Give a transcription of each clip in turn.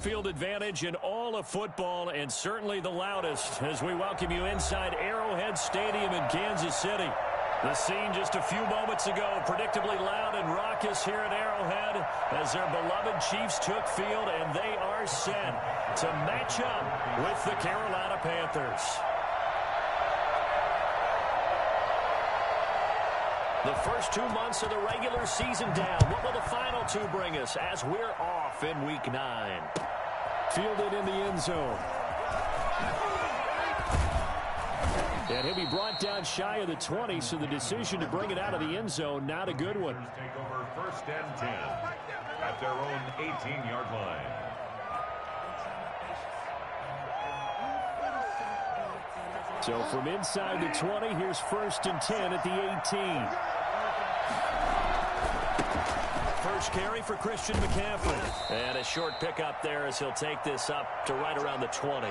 Field advantage in all of football, and certainly the loudest as we welcome you inside Arrowhead Stadium in Kansas City. The scene just a few moments ago, predictably loud and raucous here at Arrowhead as their beloved Chiefs took field, and they are set to match up with the Carolina Panthers. The first 2 months of the regular season down. What will the final two bring us as we're off in Week 9? Fielded in the end zone. And he'll be brought down shy of the 20, so the decision to bring it out of the end zone, not a good one. Take over 1st and 10 at their own 18-yard line. So from inside the 20, here's 1st and 10 at the 18. First carry for Christian McCaffrey. And a short pickup there as he'll take this up to right around the 20.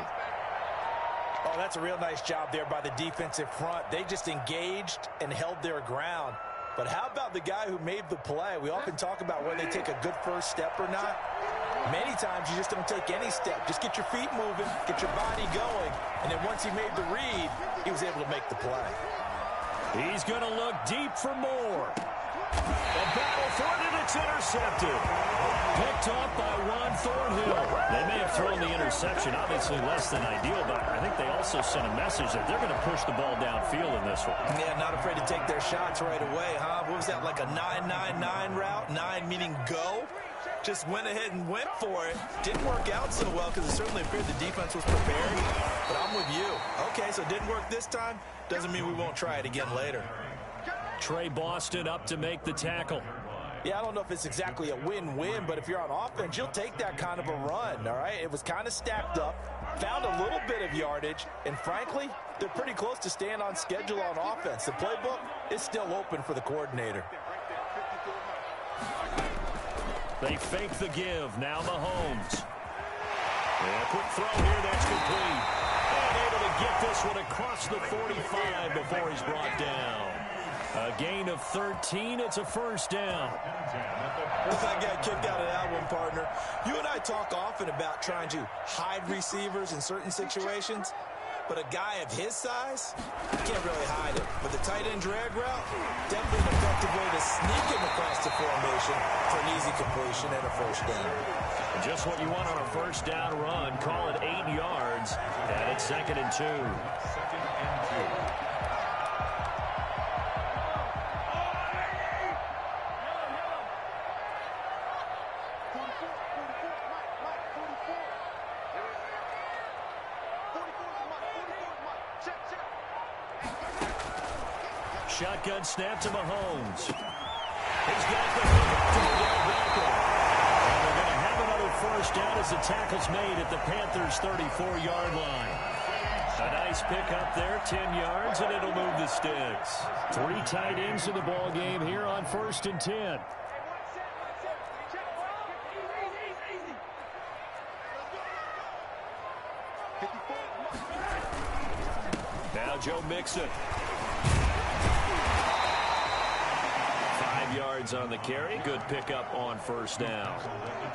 Oh, that's a real nice job there by the defensive front. They just engaged and held their ground. But how about the guy who made the play? We often talk about whether they take a good first step or not. Many times you just don't take any step. Just get your feet moving, get your body going, and then once he made the read, he was able to make the play. He's going to look deep for more. A battle for it, and it's intercepted. Picked off by Juan Thornhill. They may have thrown the interception, obviously less than ideal, but I think they also sent a message that they're going to push the ball downfield in this one. Yeah, not afraid to take their shots right away, huh? What was that, like a 9-9-9 route? 9 meaning go? Just went ahead and went for it. Didn't work out so well because it certainly appeared the defense was prepared. But I'm with you. Okay, so it didn't work this time. Doesn't mean we won't try it again later. Trey Boston up to make the tackle. Yeah, I don't know if it's exactly a win-win, but if you're on offense, you'll take that kind of a run, all right? It was kind of stacked up, found a little bit of yardage, and frankly, they're pretty close to staying on schedule on offense. The playbook is still open for the coordinator. They fake the give. Now Mahomes. And a quick throw here. That's complete. And able to get this one across the 45 before he's brought down. A gain of 13. It's a first down. I got kicked out of that one, partner. You and I talk often about trying to hide receivers in certain situations. But a guy of his size, you can't really hide it. But the tight end drag route, definitely an effective way to sneak him across the formation for an easy completion and a first down. And just what you want on a first down run. Call it 8 yards. And it's 2nd and 2. 2nd and 2. Shotgun snap to Mahomes. He's got the hook to Miguel Blanco. And they're going to have another first down as the tackle's made at the Panthers' 34-yard line. A nice pickup there, 10 yards, and it'll move the sticks. 3 tight ends in the ball game here on 1st and 10. Now Joe Mixon. 5 yards on the carry. Good pickup on first down.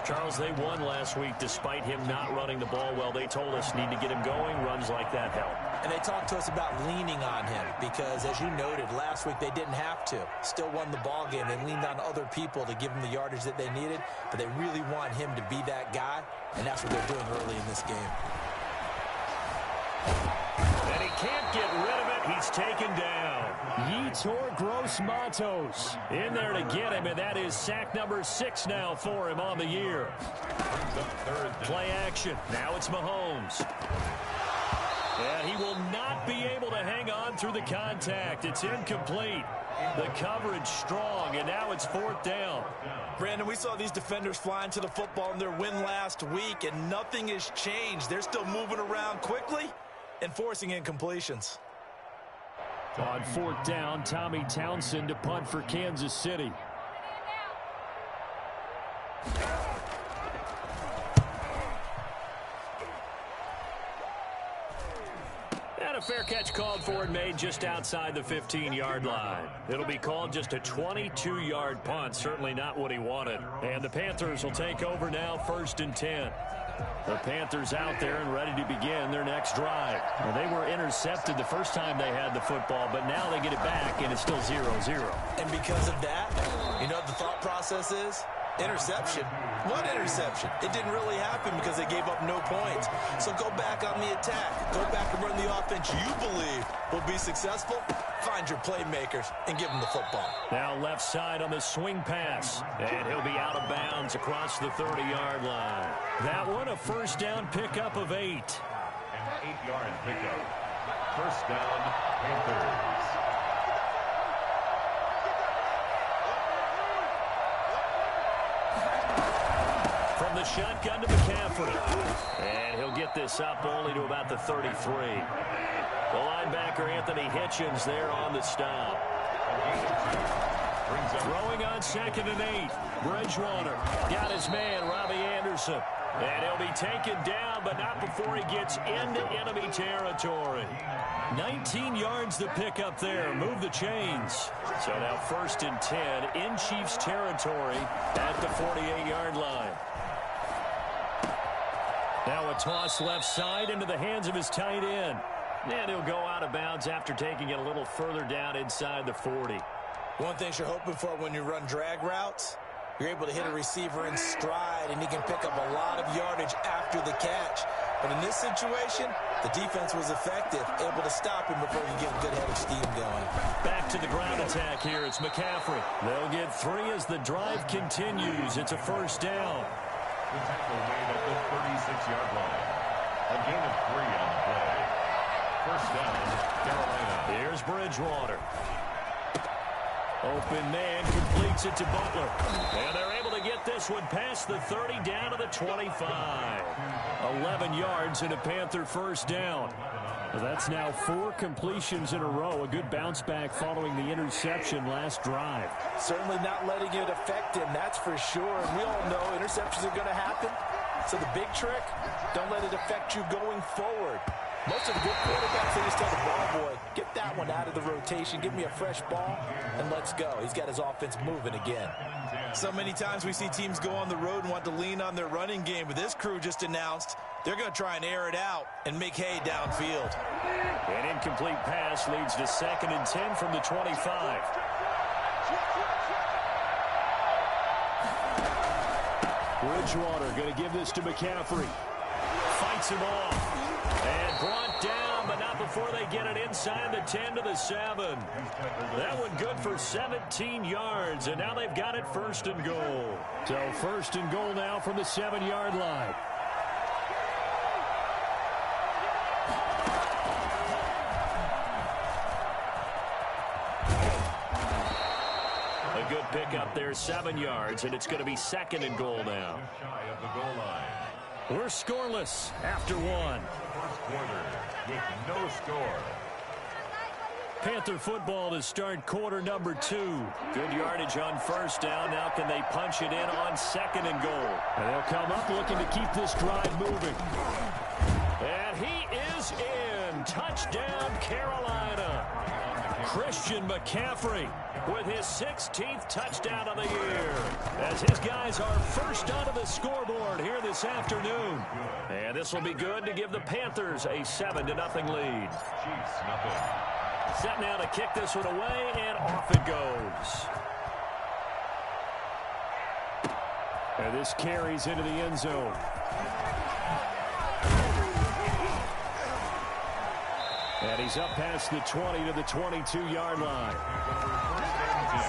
Charles, they won last week despite him not running the ball well. They told us need to get him going. Runs like that help. And they talked to us about leaning on him because, as you noted, last week they didn't have to. Still won the ball game. They leaned on other people to give them the yardage that they needed, but they really want him to be that guy, and that's what they're doing early in this game. And he can't get rid of it. He's taken down. Yetur Gross-Matos in there to get him, and that is sack number 6 now for him on the year. Play action. Now it's Mahomes. And he will not be able to hang on through the contact. It's incomplete. The coverage strong, and now it's 4th down. Brandon, we saw these defenders flying to the football in their win last week, and nothing has changed. They're still moving around quickly and forcing incompletions. On 4th down, Tommy Townsend to punt for Kansas City. And a fair catch called for and made just outside the 15-yard line. It'll be called just a 22-yard punt, certainly not what he wanted. And the Panthers will take over now, 1st and 10. The Panthers out there and ready to begin their next drive. Well, they were intercepted the first time they had the football, but now they get it back, and it's still 0-0. And because of that, you know what the thought process is? Interception. What interception? It didn't really happen because they gave up no points. So go back on the attack. Go back and run the offense you believe will be successful. Find your playmakers and give them the football. Now left side on the swing pass. And he'll be out of bounds across the 30-yard line. That one a first down pickup of 8. An 8-yard pickup. First down, Panthers. From the shotgun to McCaffrey. And he'll get this up only to about the 33. The linebacker, Anthony Hitchens, there on the stop. Throwing on 2nd and 8. Bridgewater got his man, Robbie Anderson. And he'll be taken down, but not before he gets into enemy territory. 19 yards to pick up there. Move the chains. So now 1st and 10 in Chiefs territory at the 48-yard line. Now a toss left side into the hands of his tight end. And he'll go out of bounds after taking it a little further down inside the 40. One thing you're hoping for when you run drag routes, you're able to hit a receiver in stride, and he can pick up a lot of yardage after the catch. But in this situation, the defense was effective, able to stop him before he get a good head of steam going. Back to the ground attack here. It's McCaffrey. They'll get 3 as the drive continues. It's a first down. The tackle made at the 36-yard line. A gain of 3 on the play. First down, Carolina. Here's Bridgewater. Open man completes it to Butler. And they're able to get this one past the 30 down to the 25. 11 yards and a Panther first down. Well, that's now 4 completions in a row. A good bounce back following the interception last drive. Certainly not letting it affect him, that's for sure. And we all know interceptions are going to happen. So the big trick, don't let it affect you going forward. Most of the good quarterbacks, they just tell the ball boy, get that one out of the rotation, give me a fresh ball, and let's go. He's got his offense moving again. So many times we see teams go on the road and want to lean on their running game, but this crew just announced they're going to try and air it out and make hay downfield. An incomplete pass leads to 2nd and 10 from the 25. Bridgewater going to give this to McCaffrey. Fights him off. And brought down, but not before they get it inside the 10 to the 7. That one good for 17 yards, and now they've got it 1st and goal. So 1st and goal now from the 7-yard line. A good pickup there, 7 yards, and it's going to be 2nd and goal now. Shy of the goal line. We're scoreless after 1. First quarter with no score. Panther football to start quarter number 2. Good yardage on first down. Now can they punch it in on 2nd and goal? And they'll come up looking to keep this drive moving. And he is in. Touchdown, Carolina. Christian McCaffrey with his 16th touchdown of the year, as his guys are first onto the scoreboard here this afternoon. And this will be good to give the Panthers a 7-0 lead. Chiefs, nothing. Set now to kick this one away, and off it goes. And this carries into the end zone. And he's up past the 20 to the 22-yard line. First and 10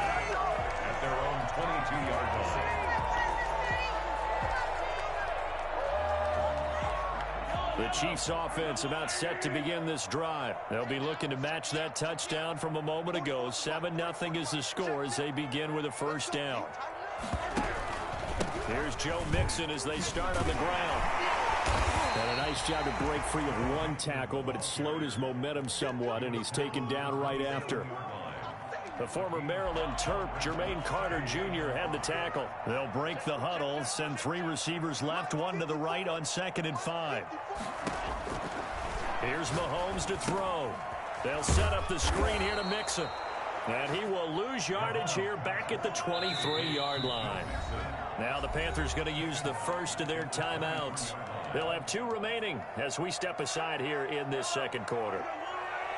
at their own 22-yard line. The Chiefs offense about set to begin this drive. They'll be looking to match that touchdown from a moment ago. 7-0 is the score as they begin with a first down. Here's Joe Mixon as they start on the ground. And a nice job to break free of one tackle, but it slowed his momentum somewhat, and he's taken down right after. The former Maryland Terp, Jermaine Carter Jr., had the tackle. They'll break the huddle, send 3 receivers left, 1 to the right on 2nd and 5. Here's Mahomes to throw. They'll set up the screen here to Mixon. And he will lose yardage here back at the 23-yard line. Now the Panthers going to use the first of their timeouts. They'll have 2 remaining as we step aside here in this second quarter.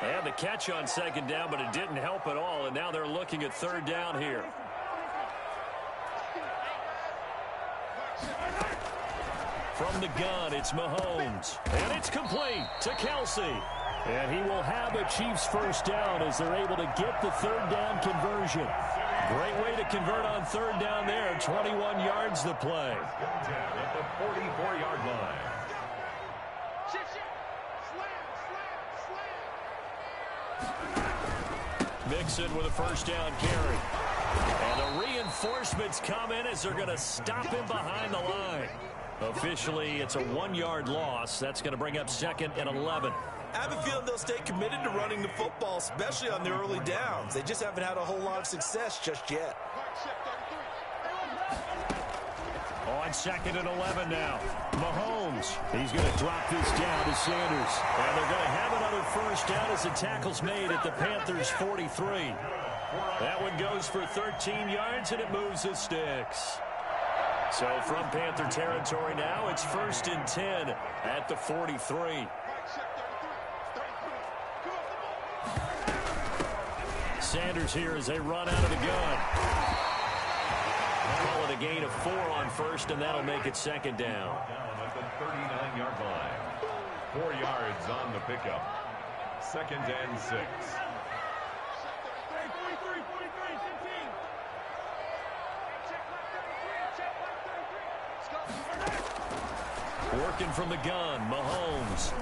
They had the catch on second down, but it didn't help at all, and now they're looking at third down here. From the gun, it's Mahomes. And it's complete to Kelsey. And he will have a Chiefs first down as they're able to get the third down conversion. Great way to convert on third down there. 21 yards the play. At the 44-yard line. Mixon with a first down carry. And the reinforcements come in as they're going to stop him behind the line. Officially, it's a 1-yard loss. That's going to bring up second and 11. I have a feeling they'll stay committed to running the football, especially on the early downs. They just haven't had a whole lot of success just yet. On second and 11 now. Mahomes. He's going to drop this down to Sanders. And they're going to have another first down as the tackle's made at the Panthers' 43. That one goes for 13 yards, and it moves the sticks. So from Panther territory now, it's first and 10 at the 43. Sanders here as they run out of the gun. Call it a gain of 4 on first, and that'll make it second down. At the 39-yard line. 4 yards on the pickup. Second and 6. Working from the gun, Mahomes.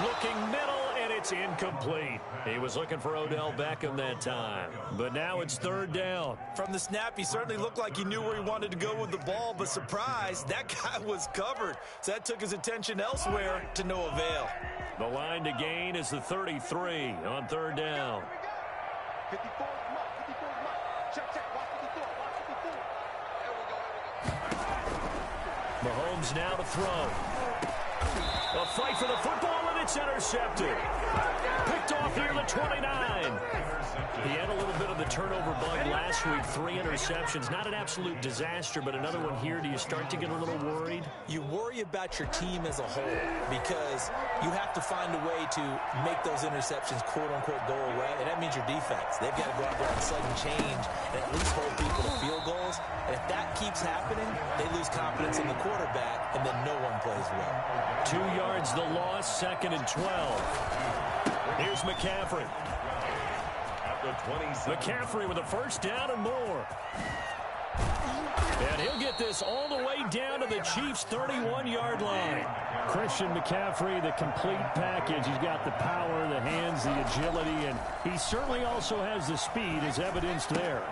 Looking middle, and it's incomplete. He was looking for Odell Beckham that time. But now it's third down. From the snap, he certainly looked like he knew where he wanted to go with the ball, but surprise, that guy was covered. So that took his attention elsewhere to no avail. The line to gain is the 33 on third down. Mahomes now to throw. A fight for the football, and it's intercepted. Picked off here, the 29. He had a little bit of the turnover bug last week. 3 interceptions. Not an absolute disaster, but another one here. Do you start to get a little worried? You worry about your team as a whole because you have to find a way to make those interceptions, quote-unquote, go away, and that means your defense. They've got to go out there and sudden change and at least hold people to field goals. And if that keeps happening, they lose confidence in the quarterback, and then no one plays well. 2 yards the loss, second and 12. Here's McCaffrey. McCaffrey with a first down and more. And he'll get this all the way down to the Chiefs' 31-yard line. Christian McCaffrey, the complete package. He's got the power, the hands, the agility, and he certainly also has the speed as evidenced there.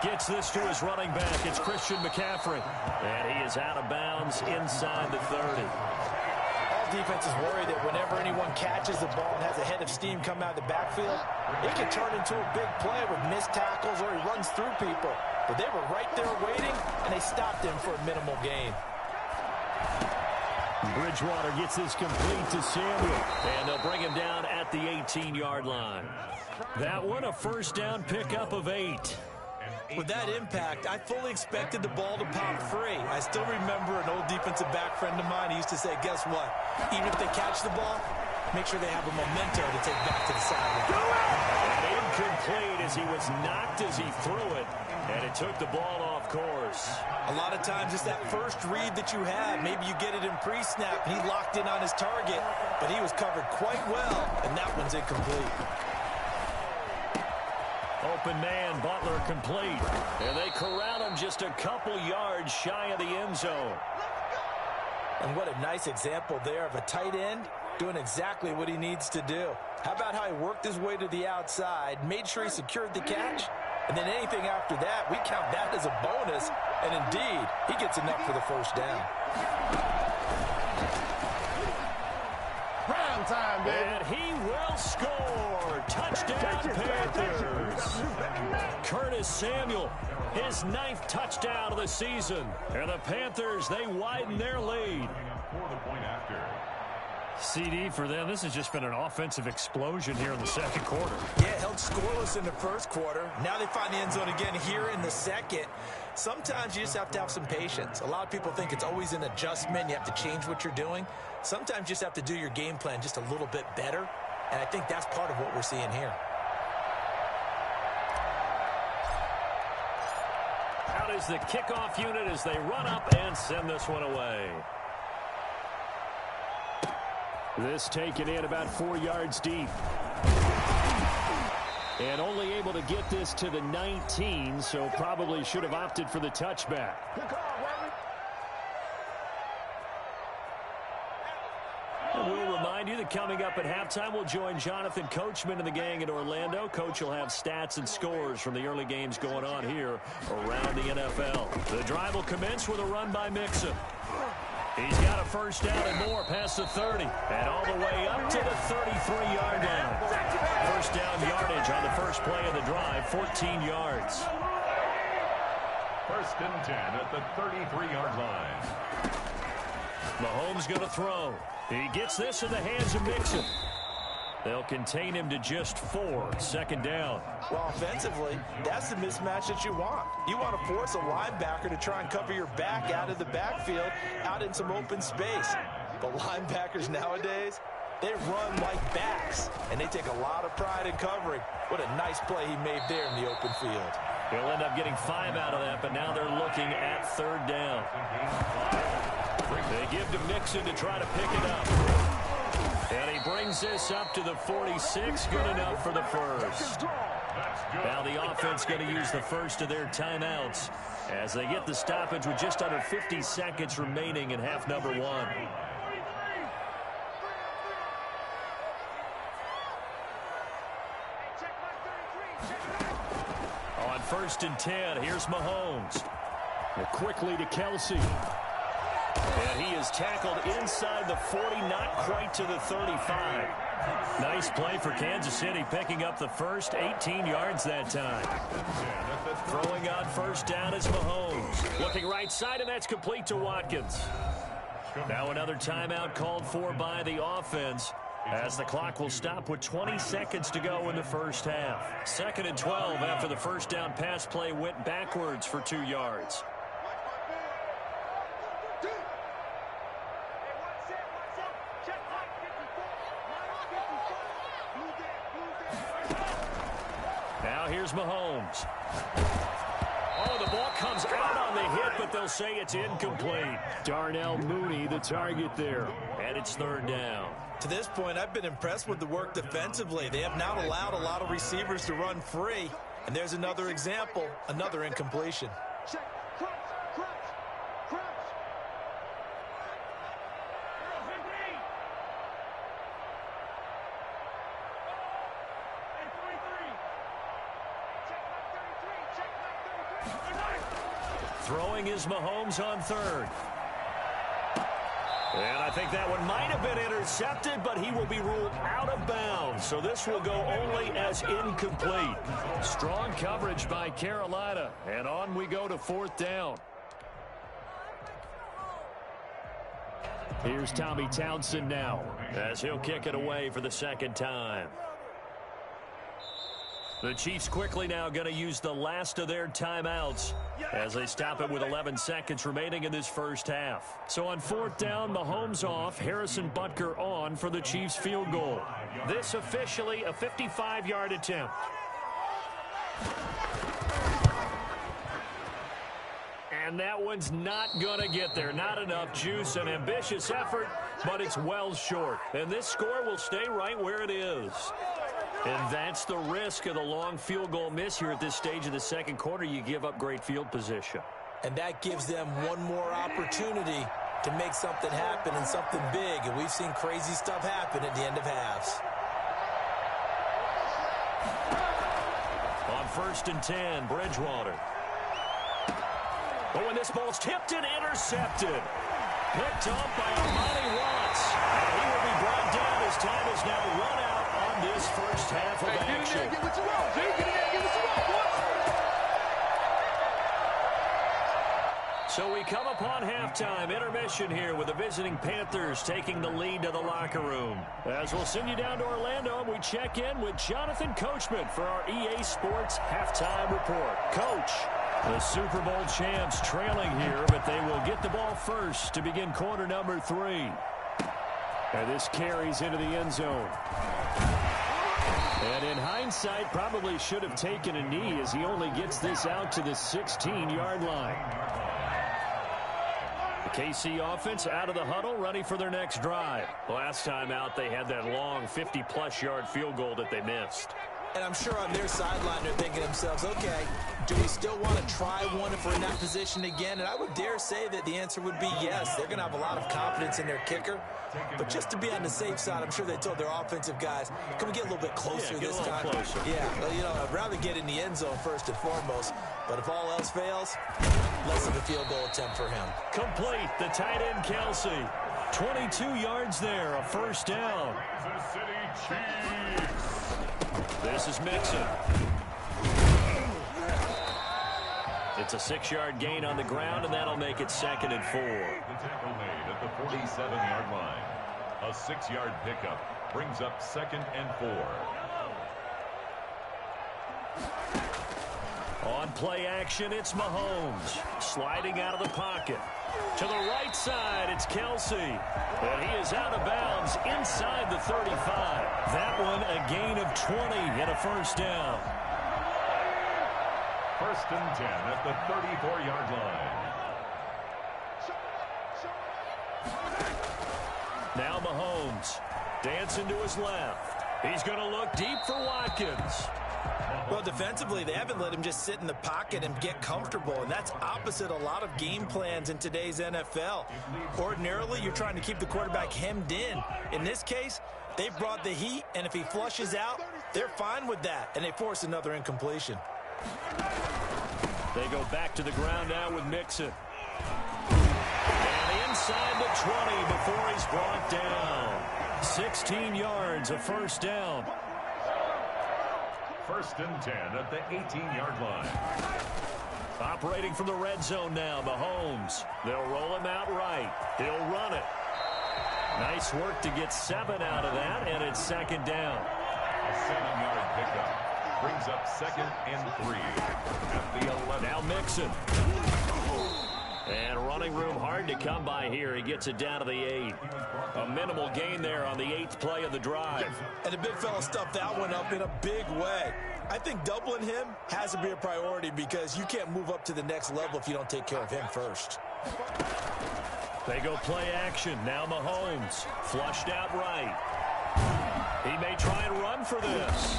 Gets this to his running back. It's Christian McCaffrey. And he is out of bounds inside the 30. Defense is worried that whenever anyone catches the ball and has a head of steam come out of the backfield, it can turn into a big play with missed tackles or he runs through people. But they were right there waiting, and they stopped him for a minimal gain. Bridgewater gets this complete to Samuel, and they'll bring him down at the 18-yard line. That one, a first down pickup of 8. With that impact, I fully expected the ball to pop free. I still remember an old defensive back friend of mine. He used to say, guess what? Even if they catch the ball, make sure they have a memento to take back to the sideline. And incomplete as he was knocked as he threw it, and it took the ball off course. A lot of times it's that first read that you have. Maybe you get it in pre-snap, and he locked in on his target, but he was covered quite well, and that one's incomplete. Open man, Butler complete. And they corral him just a couple yards shy of the end zone. And what a nice example there of a tight end doing exactly what he needs to do. How about how he worked his way to the outside, made sure he secured the catch, and then anything after that, we count that as a bonus. And indeed, he gets enough for the first down. Prime time, baby. And he will score. Touchdown, Panthers. Curtis Samuel, his 9th touchdown of the season. And the Panthers, they widen their lead. CD for them. This has just been an offensive explosion here in the second quarter. Yeah, held scoreless in the first quarter. Now they find the end zone again here in the second. Sometimes you just have to have some patience. A lot of people think it's always an adjustment. You have to change what you're doing. Sometimes you just have to do your game plan just a little bit better. And I think that's part of what we're seeing here. Out is the kickoff unit as they run up and send this one away. This taken in about 4 yards deep. And only able to get this to the 19, so probably should have opted for the touchback. And we'll remind you that coming up at halftime, we'll join Jonathan Coachman and the gang in Orlando. Coach will have stats and scores from the early games going on here around the NFL. The drive will commence with a run by Mixon. He's got a first down and more past the 30. And all the way up to the 33-yard line. First down yardage on the first play of the drive, 14 yards. First and 10 at the 33-yard line. Mahomes going to throw. He gets this in the hands of Mixon. They'll contain him to just 4. Second down. Well, offensively, that's the mismatch that you want. You want to force a linebacker to try and cover your back out of the backfield, out in some open space. But linebackers nowadays, they run like backs, and they take a lot of pride in covering. What a nice play he made there in the open field. He'll end up getting 5 out of that, but now they're looking at third down. They give to Mixon to try to pick it up. And he brings this up to the 46. Good enough for the first. Now the offense going to use the first of their timeouts as they get the stoppage with just under 50 seconds remaining in half number 1. On first and 10, here's Mahomes. And quickly to Kelsey. And he is tackled inside the 40, not quite to the 35. Nice play for Kansas City, picking up the first, 18 yards that time. Throwing on first down is Mahomes. Looking right side, and that's complete to Watkins. Now another timeout called for by the offense, as the clock will stop with 20 seconds to go in the first half. Second and 12 after the first down pass play went backwards for 2 yards. Now here's Mahomes. Oh, the ball comes out on the hit, but they'll say it's incomplete. Darnell Mooney, the target there. And it's third down. To this point, I've been impressed with the work defensively. They have not allowed a lot of receivers to run free. And there's another example, another incompletion. Throwing is Mahomes on third. And I think that one might have been intercepted, but he will be ruled out of bounds. So this will go only as incomplete. Strong coverage by Carolina. And on we go to fourth down. Here's Tommy Townsend now, as he'll kick it away for the second time. The Chiefs quickly now going to use the last of their timeouts as they stop it with 11 seconds remaining in this first half. So on fourth down, Mahomes off, Harrison Butker on for the Chiefs field goal. This officially a 55-yard attempt. And that one's not going to get there. Not enough juice. An ambitious effort, but it's well short. And this score will stay right where it is. And that's the risk of the long field goal miss here at this stage of the second quarter. You give up great field position. And that gives them one more opportunity to make something happen and something big. And we've seen crazy stuff happen at the end of halves. On first and 10, Bridgewater. Oh, and this ball's tipped and intercepted. Picked off by Armani Watts. And he will be brought down as time is now run out on this first half of action. So we come upon halftime, intermission here with the visiting Panthers taking the lead to the locker room. As we'll send you down to Orlando, and we check in with Jonathan Coachman for our EA Sports Halftime Report. Coach, the Super Bowl champs trailing here, but they will get the ball first to begin quarter number 3. And this carries into the end zone. And in hindsight, probably should have taken a knee as he only gets this out to the 16-yard line. The KC offense out of the huddle, ready for their next drive. Last time out, they had that long 50-plus yard field goal that they missed. And I'm sure on their sideline they're thinking to themselves, okay, do we still want to try one if we're in that position again? And I would dare say that the answer would be yes. They're going to have a lot of confidence in their kicker. But just to be on the safe side, I'm sure they told their offensive guys, can we get a little bit closer this time? Closer. Yeah, well, you know, I'd rather get in the end zone first and foremost. But if all else fails, less of a field goal attempt for him. Complete, the tight end Kelsey. 22 yards there, a first down. Kansas City Chiefs. This is Mixon. It's a 6-yard gain on the ground, and that'll make it 2nd and 4. The tackle made at the 47-yard line. A 6-yard pickup brings up 2nd and 4. On play action, it's Mahomes. Sliding out of the pocket. To the right side, it's Kelsey. And he is out of bounds inside the 35. That one a gain of 20 and a first down. 1st and 10 at the 34-yard line. Now Mahomes. Dancing to his left. He's going to look deep for Watkins. Well, defensively, they haven't let him just sit in the pocket and get comfortable, and that's opposite a lot of game plans in today's NFL. Ordinarily, you're trying to keep the quarterback hemmed in. In this case, they brought the heat, and if he flushes out, they're fine with that, and they force another incompletion. They go back to the ground now with Mixon. And inside the 20 before he's brought down. 16 yards, a first down. 1st and 10 at the 18-yard line. Operating from the red zone now, Mahomes. They'll roll him out right. He'll run it. Nice work to get 7 out of that, and it's 2nd down. A 7-yard pickup brings up 2nd and 3 at the 11. Now Mixon. And running room hard to come by here. He gets it down to the 8. A minimal gain there on the 8th play of the drive. And the big fella stuffed that one up in a big way. I think doubling him has to be a priority because you can't move up to the next level if you don't take care of him first. They go play action. Now Mahomes. Flushed out right. He may try and run for this.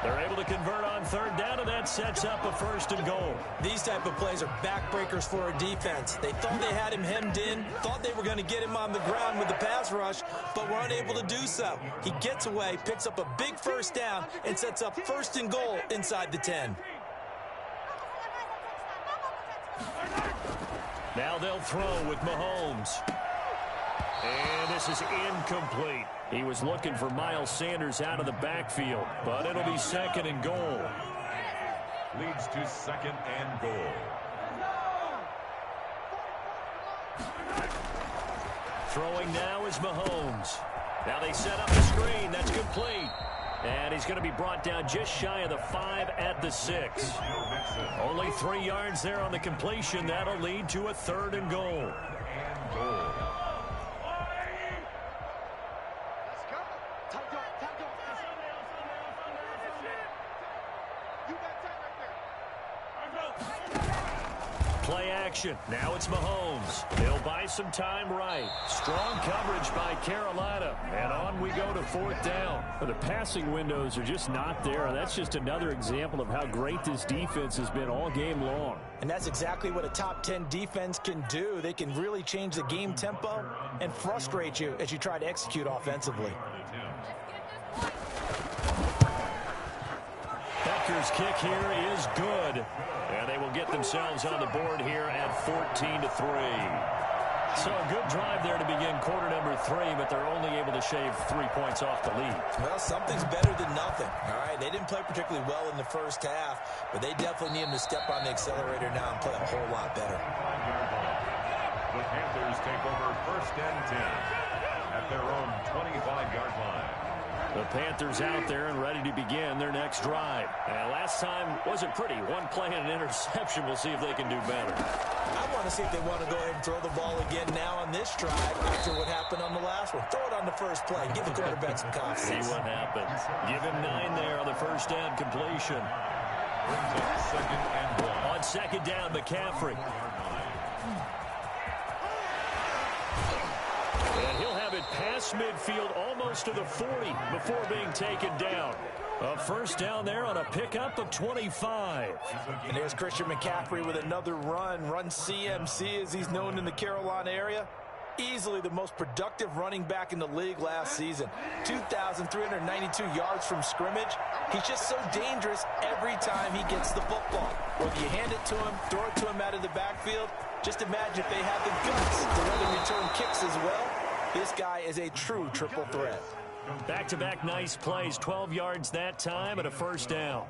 They're able to convert on 3rd down, and that sets up a 1st and goal. These type of plays are backbreakers for a defense. They thought they had him hemmed in, thought they were going to get him on the ground with the pass rush, but were unable to do so. He gets away, picks up a big 1st down, and sets up 1st and goal inside the 10. Now they'll throw with Mahomes. And this is incomplete. He was looking for Miles Sanders out of the backfield, but it'll be 2nd and goal. Leads to 2nd and goal. Throwing now is Mahomes. Now they set up the screen. That's complete. And he's going to be brought down just shy of the 5 at the 6. Only 3 yards there on the completion. That'll lead to a 3rd and goal. Play action. Now it's Mahomes. He'll buy some time right. Strong coverage by Carolina. And on we go to 4th down. The passing windows are just not there. And that's just another example of how great this defense has been all game long. And that's exactly what a top 10 defense can do. They can really change the game tempo and frustrate you as you try to execute offensively. Becker's kick here is good. And they will get themselves on the board here at 14-3. So a good drive there to begin quarter number 3, but they're only able to shave 3 points off the lead. Well, something's better than nothing, all right? They didn't play particularly well in the first half, but they definitely need them to step on the accelerator now and play a whole lot better. The Panthers take over 1st and 10 at their own 25-yard line. The Panthers out there and ready to begin their next drive. And last time wasn't pretty. One play and an interception. We'll see if they can do better. I want to see if they want to go ahead and throw the ball again now on this drive after what happened on the last one. Throw it on the first play. Give the quarterback some confidence. See what happens. Give him 9 there on the first down completion. Brings up 2nd and 1. On 2nd down, McCaffrey. And he'll have it past midfield almost to the 40 before being taken down. A first down there on a pickup of 25. And there's Christian McCaffrey with another run CMC as he's known in the Carolina area. Easily the most productive running back in the league last season. 2,392 yards from scrimmage. He's just so dangerous every time he gets the football. Whether you hand it to him, throw it to him out of the backfield, just imagine if they have the guts to let him return kicks as well. This guy is a true triple threat. Back-to-back nice plays, 12 yards that time and a first down.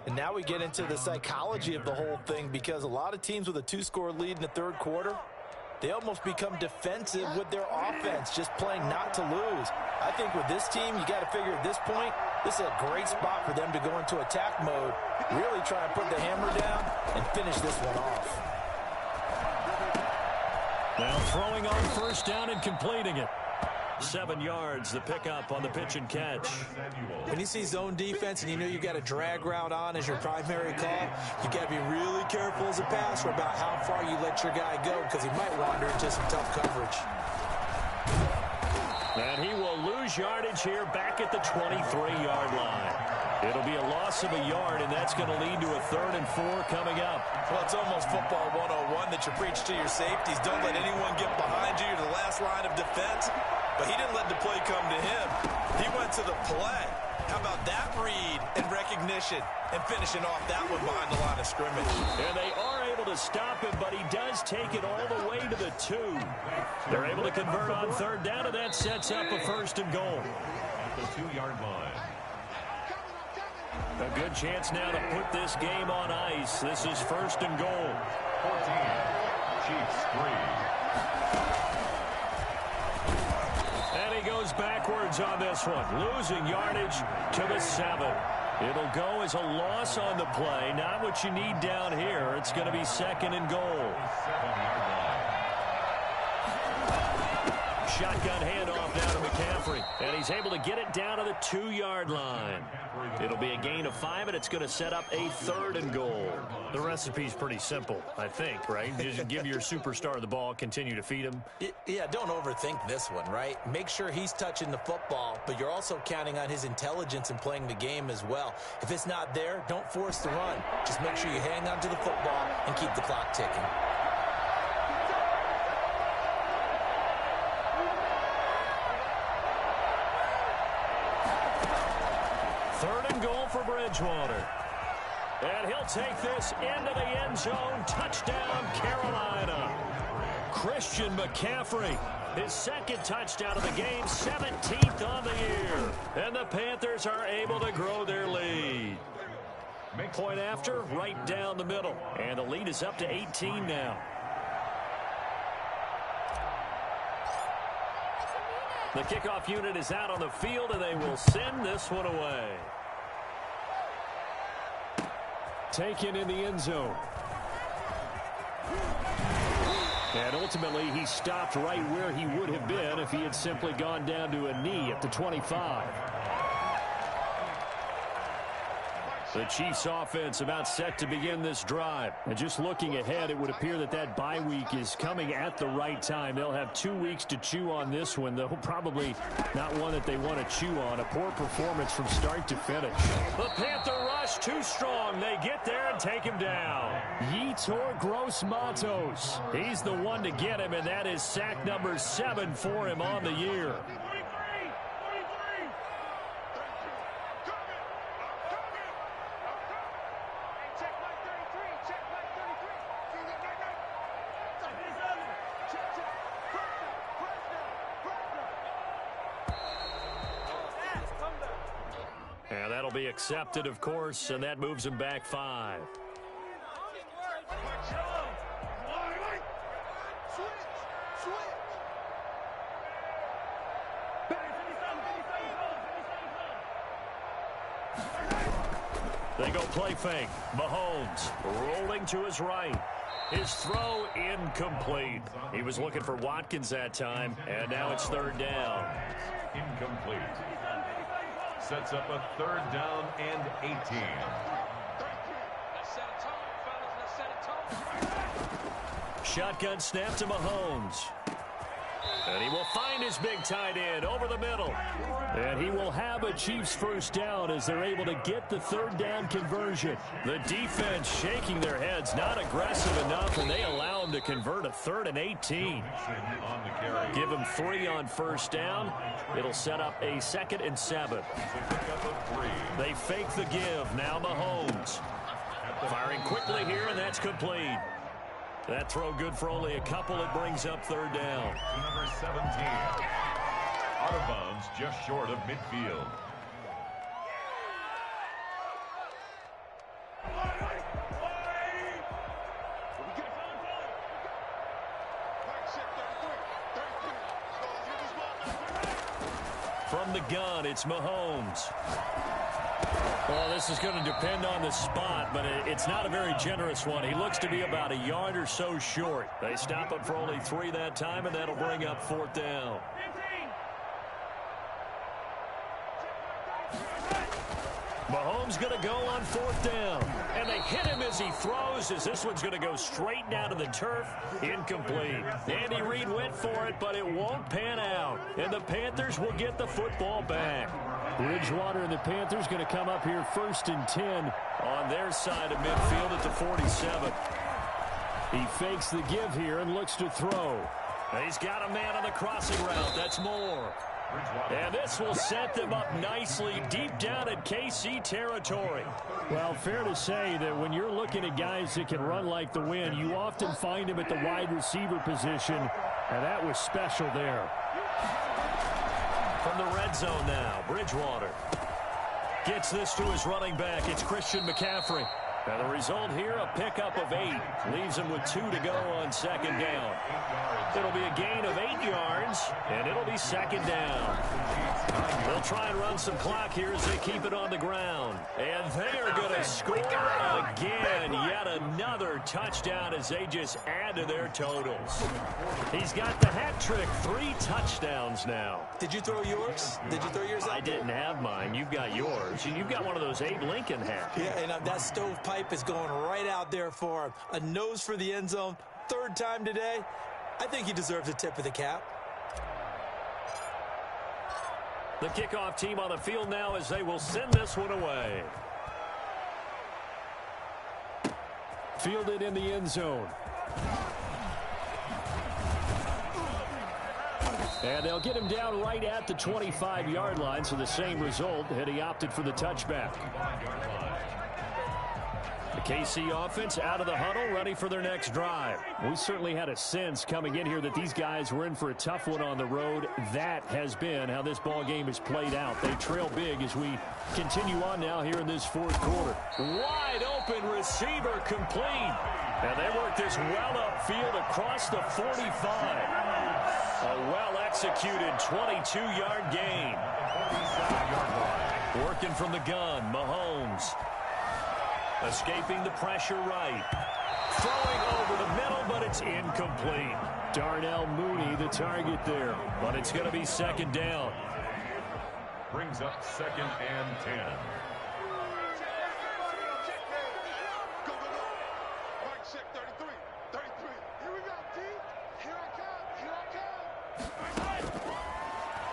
And now we get into the psychology of the whole thing, because a lot of teams with a 2-score lead in the third quarter, they almost become defensive with their offense, just playing not to lose. I think with this team, you got to figure at this point, this is a great spot for them to go into attack mode, really try and put the hammer down and finish this one off. Now throwing on first down and completing it. 7 yards, the pickup on the pitch and catch. When you see zone defense and you know you got a drag route on as your primary call, you got to be really careful as a passer about how far you let your guy go, because he might wander into some tough coverage. And he will lose yardage here back at the 23-yard line. It'll be a loss of a yard, and that's going to lead to a 3rd and 4 coming up. Well, it's almost football 101 that you preach to your safeties. Don't let anyone get behind you. You're the last line of defense. But he didn't let the play come to him. He went to the play. How about that read and recognition and finishing off that one behind the line of scrimmage? And they are able to stop him, but he does take it all the way to the 2. They're able to convert on 3rd down, and that sets up a 1st and goal. At the 2-yard line. A good chance now to put this game on ice. This is 1st and goal. 14. Chiefs 3. And he goes backwards on this one, losing yardage to the 7. It'll go as a loss on the play. Not what you need down here. It's going to be 2nd and goal. 7-yard line. Shotgun handoff now to McCaffrey. And he's able to get it down to the 2-yard line. It'll be a gain of 5, and it's going to set up a 3rd and goal. The recipe's pretty simple, I think, right? Just give your superstar the ball, continue to feed him. Yeah, don't overthink this one, right? Make sure he's touching the football, but you're also counting on his intelligence in playing the game as well. If it's not there, don't force the run. Just make sure you hang on to the football and keep the clock ticking. For Bridgewater. And he'll take this into the end zone. Touchdown, Carolina. Christian McCaffrey, his 2nd touchdown of the game, 17th on the year. And the Panthers are able to grow their lead. Point after, right down the middle. And the lead is up to 18 now. The kickoff unit is out on the field, and they will send this one away. Taken in the end zone. And ultimately, he stopped right where he would have been if he had simply gone down to a knee at the 25. The Chiefs offense about set to begin this drive. And just looking ahead, it would appear that that bye week is coming at the right time. They'll have 2 weeks to chew on this one, though probably not one that they want to chew on. A poor performance from start to finish. The Panther rush too strong. They get there and take him down. Yetur Gross-Matos. He's the one to get him, and that is sack number 7 for him on the year. be accepted, of course, and that moves him back 5. They go play fake. Mahomes rolling to his right. His throw incomplete. He was looking for Watkins that time, and now it's 3rd down. Incomplete. Sets up a 3rd down and 18. Shotgun snap to Mahomes. And he will find his big tight end over the middle. And he will have a Chiefs 1st down as they're able to get the 3rd down conversion. The defense shaking their heads, not aggressive enough, and they allow him to convert a 3rd and 18. Give him 3 on 1st down. It'll set up a 2nd and 7. They fake the give. Now Mahomes. Firing quickly here, and that's complete. That throw good for only a couple. It brings up 3rd down. Number 17. Out of bounds, just short of midfield. From the gun, it's Mahomes. Well, this is going to depend on the spot, but it's not a very generous one. He looks to be about a yard or so short. They stop him for only 3 that time, and that'll bring up 4th down. Mahomes going to go on 4th down. And they hit him as he throws, as this one's going to go straight down to the turf. Incomplete. Andy Reid went for it, but it won't pan out. And the Panthers will get the football back. Bridgewater and the Panthers going to come up here 1st and 10 on their side of midfield at the 47. He fakes the give here and looks to throw. He's got a man on the crossing route. That's Moore. And this will set them up nicely deep down at KC territory. Well, fair to say that when you're looking at guys that can run like the wind, you often find them at the wide receiver position, and that was special there. From the red zone now, Bridgewater gets this to his running back. It's Christian McCaffrey. And the result here, a pickup of 8. Leaves him with 2 to go on 2nd down. It'll be a gain of 8 yards, and it'll be 2nd down. They'll try and run some clock here as they keep it on the ground. And they are going to score again. Yet another touchdown as they just add to their totals. He's got the hat trick. 3 touchdowns now. Did you throw yours? Did you throw yours out? I didn't have mine. You've got yours. You've got one of those Abe Lincoln hats. Yeah, and that stovepipe is going right out there for him. A nose for the end zone. 3rd time today. I think he deserves a tip of the cap. The kickoff team on the field now as they will send this one away. Fielded in the end zone. And they'll get him down right at the 25-yard line, so the same result, and he opted for the touchback. The KC offense out of the huddle, ready for their next drive. We certainly had a sense coming in here that these guys were in for a tough one on the road. That has been how this ball game has played out. They trail big as we continue on now here in this 4th quarter. Wide open receiver complete. And they work this well upfield across the 45. A well-executed 22-yard gain. Working from the gun, Mahomes. Escaping the pressure right. Throwing over the middle, but it's incomplete. Darnell Mooney, the target there. But it's going to be 2nd down. Brings up 2nd and 10.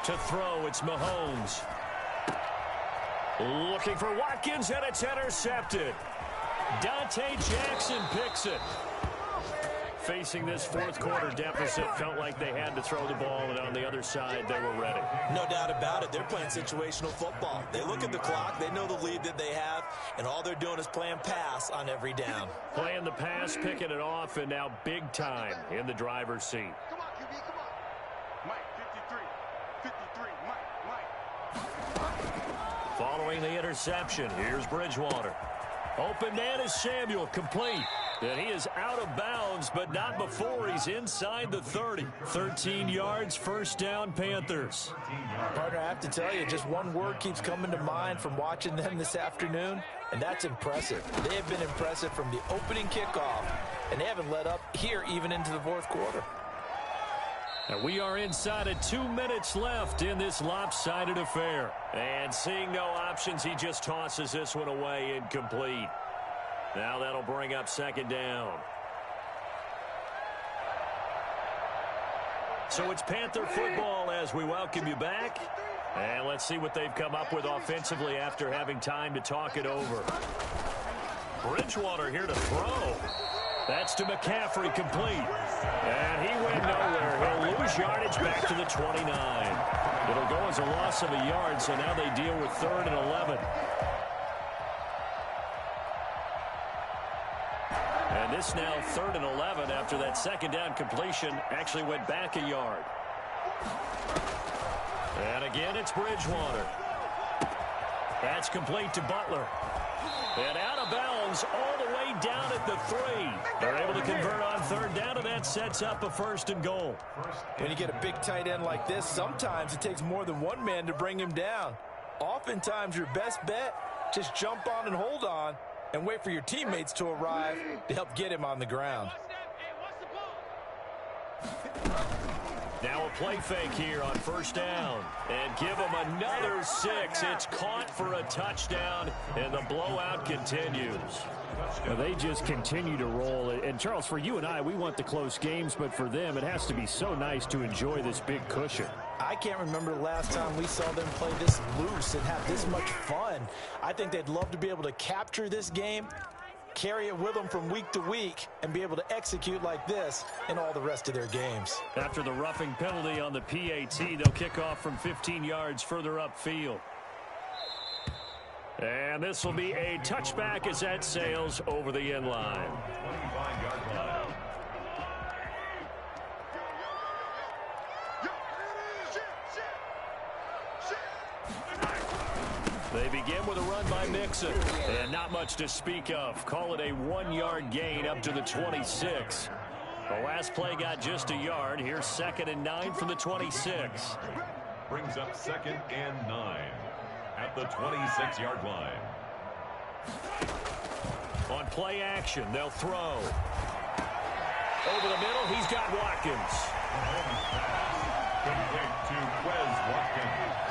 To throw, it's Mahomes. Looking for Watkins, and it's intercepted. Dante Jackson picks it. Facing this 4th quarter deficit, felt like they had to throw the ball, and on the other side, they were ready. No doubt about it. They're playing situational football. They look at the clock, they know the lead that they have, and all they're doing is playing pass on every down. Playing the pass, picking it off, and now big time in the driver's seat. Come on, QB, come on. Mike, 53. 53, Mike. Following getting the interception. Here's Bridgewater. Open man is Samuel, complete. And he is out of bounds, but not before he's inside the 30. 13 yards, first down, Panthers. Partner, I have to tell you, just one word keeps coming to mind from watching them this afternoon, and that's impressive. They have been impressive from the opening kickoff, and they haven't let up here even into the fourth quarter. And we are inside of 2 minutes left in this lopsided affair. And seeing no options, he just tosses this one away, incomplete. Now that'll bring up second down. So it's Panther football as we welcome you back. And let's see what they've come up with offensively after having time to talk it over. Bridgewater here to throw. That's to McCaffrey, complete. And he went nowhere. He'll lose yardage back to the 29. It'll go as a loss of a yard, so now they deal with 3rd and 11. And this now 3rd and 11 after that second down completion actually went back a yard. And again, it's Bridgewater. That's complete to Butler. And out of bounds all the way down at the 3. They're able to convert on 3rd down, and that sets up a 1st and goal. When you get a big tight end like this, sometimes it takes more than one man to bring him down. Oftentimes, your best bet, just jump on and hold on and wait for your teammates to arrive to help get him on the ground. Now a play fake here on 1st down. And give them another 6. It's caught for a touchdown, and the blowout continues. Well, they just continue to roll. And, Charles, for you and I, we want the close games, but for them, it has to be so nice to enjoy this big cushion. I can't remember the last time we saw them play this loose and have this much fun. I think they'd love to be able to capture this game, carry it with them from week to week, and be able to execute like this in all the rest of their games. After the roughing penalty on the PAT, they'll kick off from 15 yards further upfield. And this will be a touchback as that sails over the end line. 25-yard line. They begin with a run by Mixon. And not much to speak of. Call it a 1-yard gain up to the 26. The last play got just a yard. Here's 2nd and 9 from the 26. Brings up 2nd and 9 at the 26-yard line. On play action, they'll throw. Over the middle, he's got Watkins. Complete to Quez Watkins.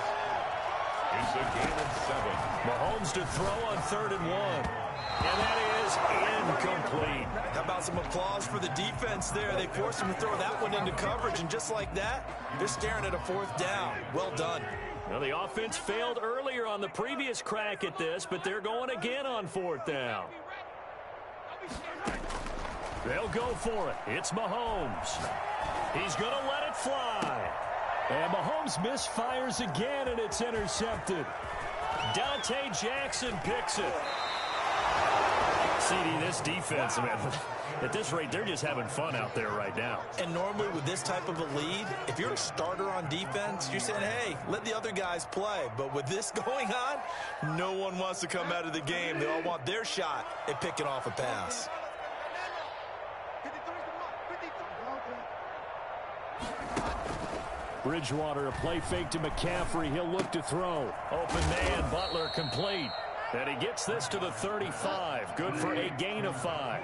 It's a gain of 7. Mahomes to throw on 3rd and 1. And that is incomplete. How about some applause for the defense there? They forced him to throw that one into coverage, and just like that, they're staring at a 4th down. Well done. Well, the offense failed earlier on the previous crack at this, but they're going again on 4th down. They'll go for it. It's Mahomes. He's going to let it fly. And Mahomes misfires again, and it's intercepted. Dante Jackson picks it. CD, this defense, man, at this rate, they're just having fun out there right now. And normally with this type of a lead, if you're a starter on defense, you're saying, hey, let the other guys play. But with this going on, no one wants to come out of the game. They all want their shot at picking off a pass. Bridgewater, a play fake to McCaffrey. He'll look to throw. Open man, Butler complete. And he gets this to the 35. Good for a gain of 5.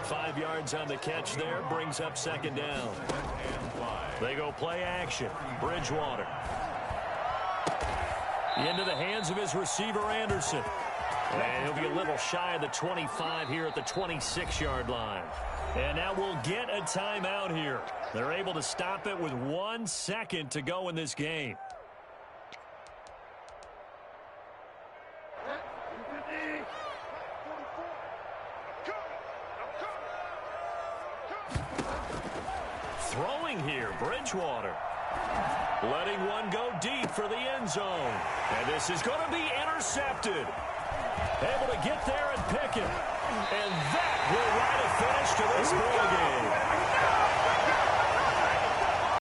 5 yards on the catch there. Brings up 2nd down. They go play action. Bridgewater. Into the hands of his receiver, Anderson. And he'll be a little shy of the 25 here at the 26-yard line. And now we'll get a timeout here. They're able to stop it with 1 second to go in this game. Throwing here, Bridgewater. Letting one go deep for the end zone. And this is going to be intercepted. Able to get there and pick it. And that will write a finish to this ball game.